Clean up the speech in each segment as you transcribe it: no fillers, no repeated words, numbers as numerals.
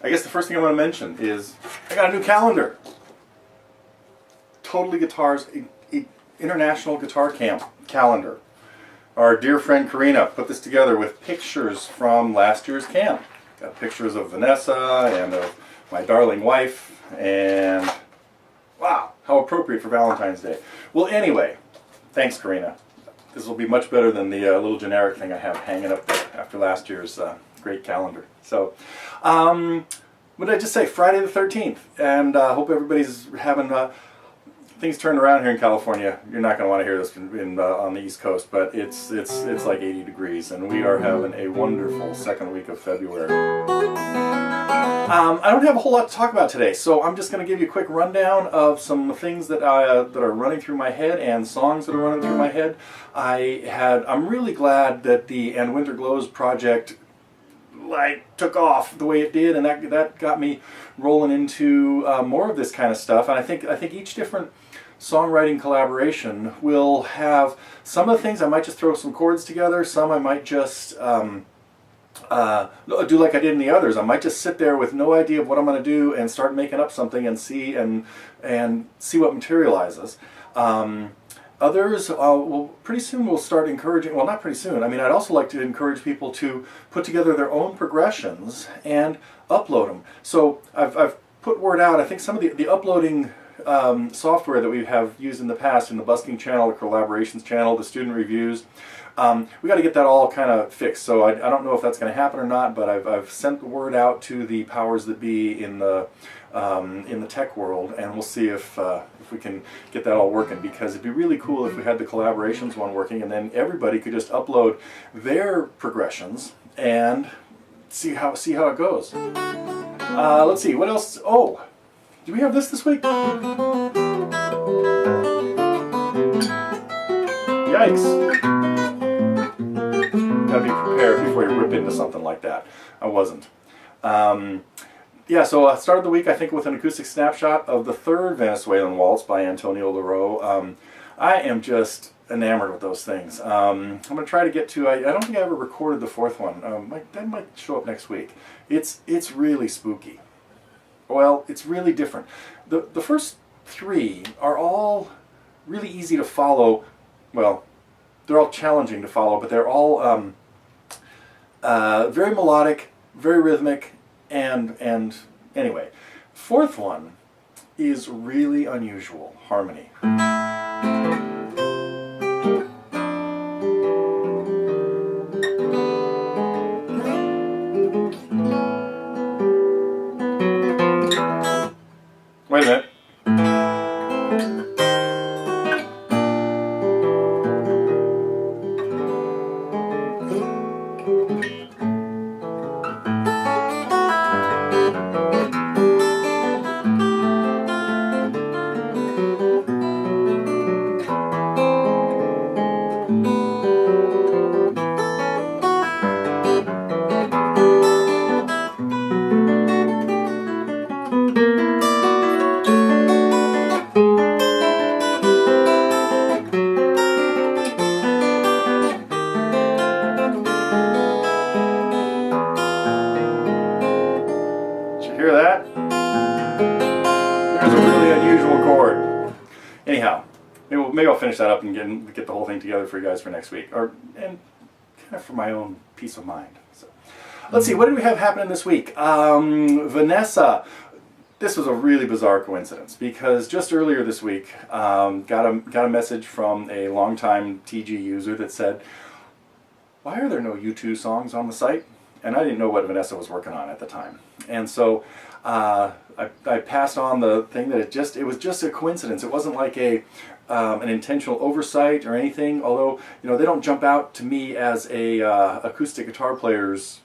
I guess the first thing I want to mention is I got a new calendar. Totally Guitars International Guitar Camp calendar. Our dear friend Karina put this together with pictures from last year's camp. Got pictures of Vanessa and of my darling wife, and wow, how appropriate for Valentine's Day. Well, anyway, thanks, Karina. This will be much better than the little generic thing I have hanging up there after last year's great calendar. So, what did I just say? Friday the 13th, and hope everybody's having things turned around here in California. You're not going to want to hear this on the East Coast, but it's like 80 degrees, and we are having a wonderful second week of February. I don't have a whole lot to talk about today, so I'm just going to give you a quick rundown of some things that are running through my head and songs that are running through my head. I'm really glad that the And Winter Glows project took off the way it did, and that got me rolling into more of this kind of stuff. And I think each different songwriting collaboration will have some of the things I might just throw some chords together, some I might just do like I did in the others. I might just sit there with no idea of what I'm going to do and start making up something and see what materializes. Others, pretty soon we'll start encouraging, well, not pretty soon, I mean, I'd also like to encourage people to put together their own progressions and upload them. So I've put word out. I think some of the uploading software that we have used in the past in the busking channel, the collaborations channel, the student reviews, we got to get that all kind of fixed. So I don't know if that's going to happen or not, but I've sent the word out to the powers that be in the tech world, and we'll see if we can get that all working, because it'd be really cool if we had the collaborations one working, and then everybody could just upload their progressions and see how it goes. Let's see, what else? Oh, do we have this week? Yikes. Gotta be prepared before you rip into something like that. I wasn't. Yeah, so I started the week, I think, with an acoustic snapshot of the third Venezuelan Waltz by Antonio Leroux. I am just enamored with those things. I'm going to try to get to, I don't think I ever recorded the fourth one. That might show up next week. It's really spooky. Well, it's really different. The first three are all really easy to follow. Well, they're all challenging to follow, but they're all very melodic, very rhythmic, and anyway. Fourth one is really unusual harmony. Wait a minute. Hear that? There's a really unusual chord. Anyhow, maybe I'll finish that up and get the whole thing together for you guys for next week, and kind of for my own peace of mind. So, let's see, what did we have happening this week? Vanessa. This was a really bizarre coincidence, because just earlier this week, got a message from a longtime TG user that said, "Why are there no U2 songs on the site?" And I didn't know what Vanessa was working on at the time. And so I passed on the thing that it was just a coincidence. It wasn't like an intentional oversight or anything, although they don't jump out to me as acoustic guitar players.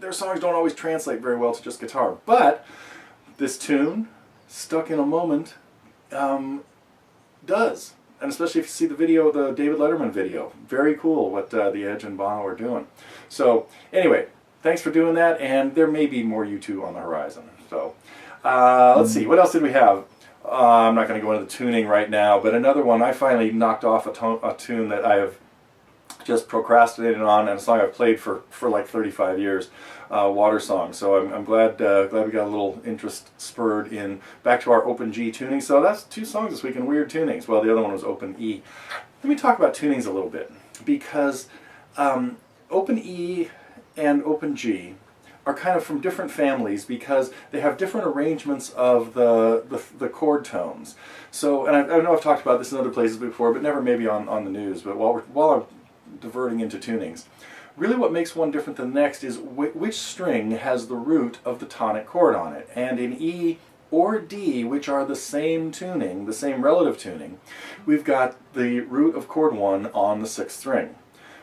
Their songs don't always translate very well to just guitar. But this tune, Stuck in a Moment, does. And especially if you see the video, the David Letterman video. Very cool what The Edge and Bono are doing. So anyway, thanks for doing that, and there may be more U2 on the horizon. So let's see, what else did we have? I'm not going to go into the tuning right now, but another one, I finally knocked off a tune that I have just procrastinated on, and a song I've played for like 35 years, Water Song. So I'm glad glad we got a little interest spurred in back to our open G tuning. So that's 2 songs this week in weird tunings. Well, the other one was open E. Let me talk about tunings a little bit, because open E and open G are kind of from different families because they have different arrangements of the chord tones. So, and I know I've talked about this in other places before, but never maybe on the news. But while I'm diverting into tunings, really what makes one different than the next is which string has the root of the tonic chord on it. And in E or D, which are the same tuning, the same relative tuning, we've got the root of chord 1 on the 6th string.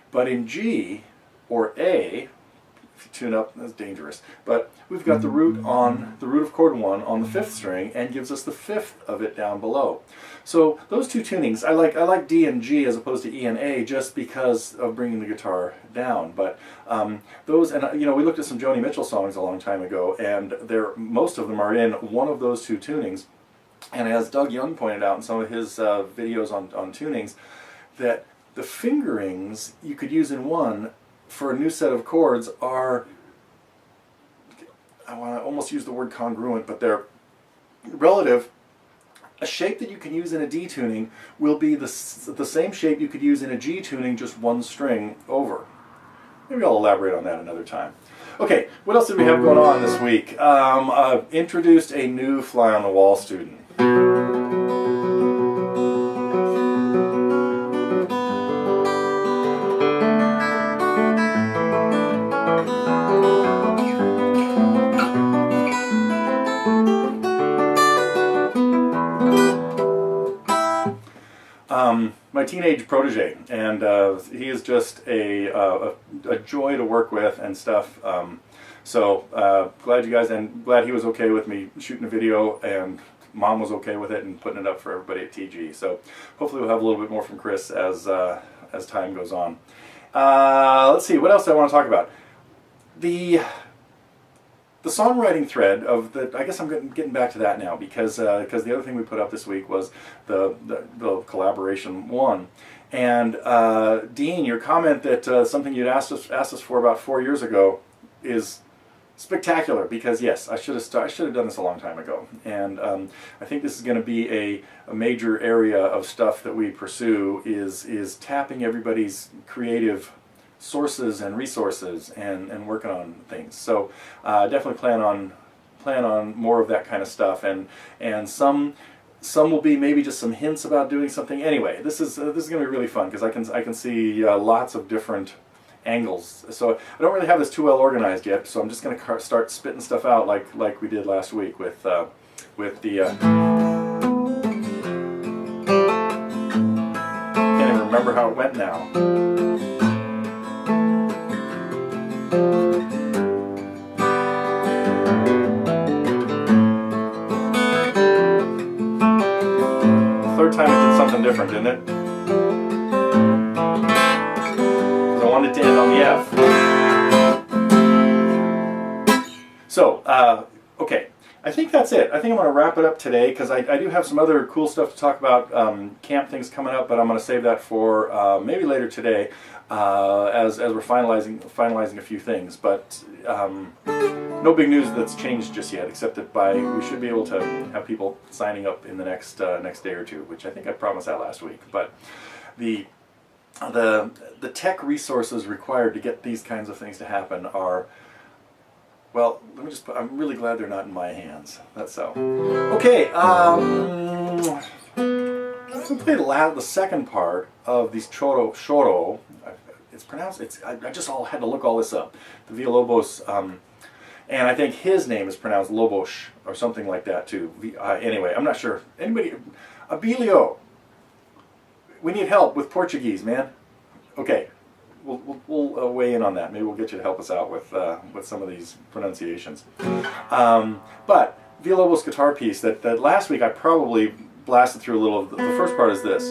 But in G or A, if you tune up, that's dangerous. But we've got the root of chord 1 on the 5th string, and gives us the 5th of it down below. So those 2 tunings, I like D and G as opposed to E and A, just because of bringing the guitar down. But those, and you know, we looked at some Joni Mitchell songs a long time ago, and most of them are in one of those 2 tunings. And as Doug Young pointed out in some of his videos on tunings, that the fingerings you could use in one for a new set of chords are, I want to almost use the word congruent, but they're relative. A shape that you can use in a D tuning will be the same shape you could use in a G tuning, just 1 string over. Maybe I'll elaborate on that another time. Okay, what else did we have going on this week? Introduced a new fly on the wall student. My teenage protege, and he is just a joy to work with and stuff. So glad you guys, and glad he was okay with me shooting a video, and Mom was okay with it and putting it up for everybody at TG. So hopefully we'll have a little bit more from Chris as time goes on. Let's see, what else do I want to talk about? The songwriting thread of the, I guess I'm getting back to that now, because the other thing we put up this week was the collaboration one. And Dean, your comment that something you'd asked us for about 4 years ago is spectacular, because yes, I should have done this a long time ago. And I think this is going to be a major area of stuff that we pursue, is tapping everybody's creative sources and resources and working on things. So definitely plan on more of that kind of stuff, and some will be maybe just some hints about doing something. Anyway, this is going to be really fun, because I can see lots of different angles. So I don't really have this too well organized yet, so I'm just going to start spitting stuff out like we did last week with the can't even remember how it went now. Third time it did something different, didn't it? Because I wanted to end on the F. So, okay. I think that's it. I think I'm going to wrap it up today, because I do have some other cool stuff to talk about, camp things coming up, but I'm going to save that for maybe later today, as we're finalizing a few things. But no big news that's changed just yet, except that we should be able to have people signing up in the next day or two, which I think I promised that last week. But the tech resources required to get these kinds of things to happen are, well, let me just put, I'm really glad they're not in my hands. That's so. Okay, let's play the second part of these choro. It's pronounced, I just had to look all this up. The Villalobos, and I think his name is pronounced Lobos, or something like that too. Anyway, I'm not sure. Anybody, Abilio, we need help with Portuguese, man. Okay. We'll weigh in on that. Maybe we'll get you to help us out with some of these pronunciations. But Villalobos' guitar piece that last week I probably blasted through a little. The first part is this.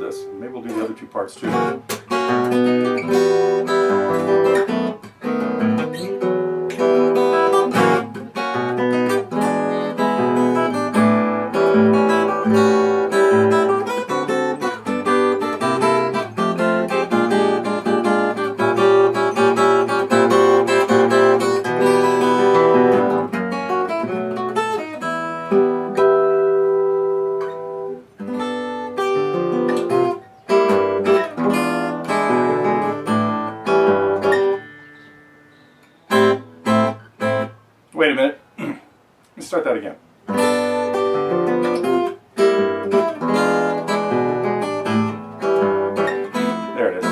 this. Maybe we'll do the other two parts too. Wait a minute. Let's start that again. There it is.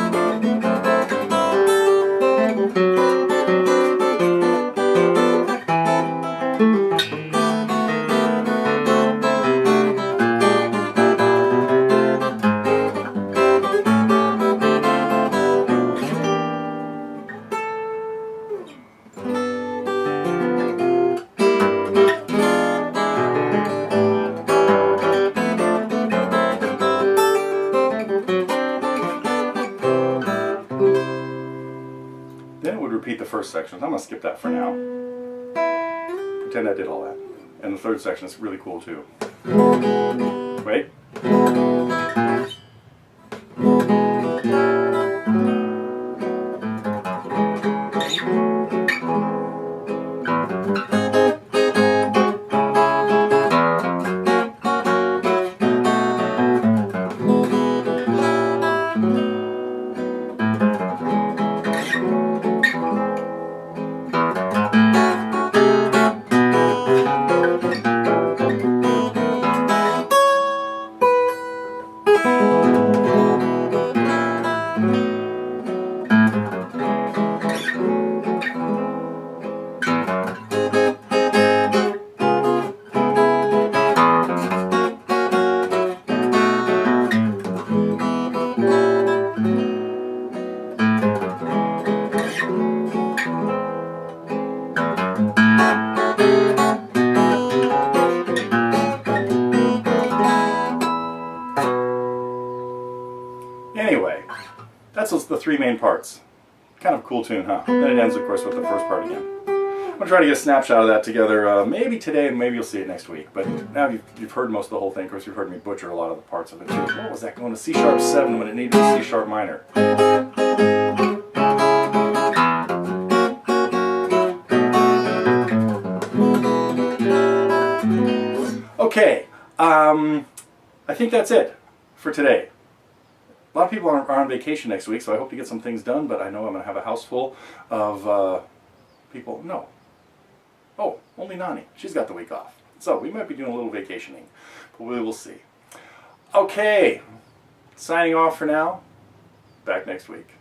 Then it would repeat the first section. I'm going to skip that for now. Pretend I did all that. And the third section is really cool too. Wait. Anyway, that's the three main parts. Kind of cool tune, huh? Then it ends, of course, with the first part again. I'm going to try to get a snapshot of that together, maybe today, and maybe you'll see it next week. But now you've heard most of the whole thing. Of course, you've heard me butcher a lot of the parts of it, too. What was that, going to C-sharp 7 when it needed a C-sharp minor? Okay, I think that's it for today. A lot of people are on vacation next week, so I hope to get some things done, but I know I'm going to have a house full of people. No. Oh, only Nani. She's got the week off. So we might be doing a little vacationing, but we will see. Okay, signing off for now. Back next week.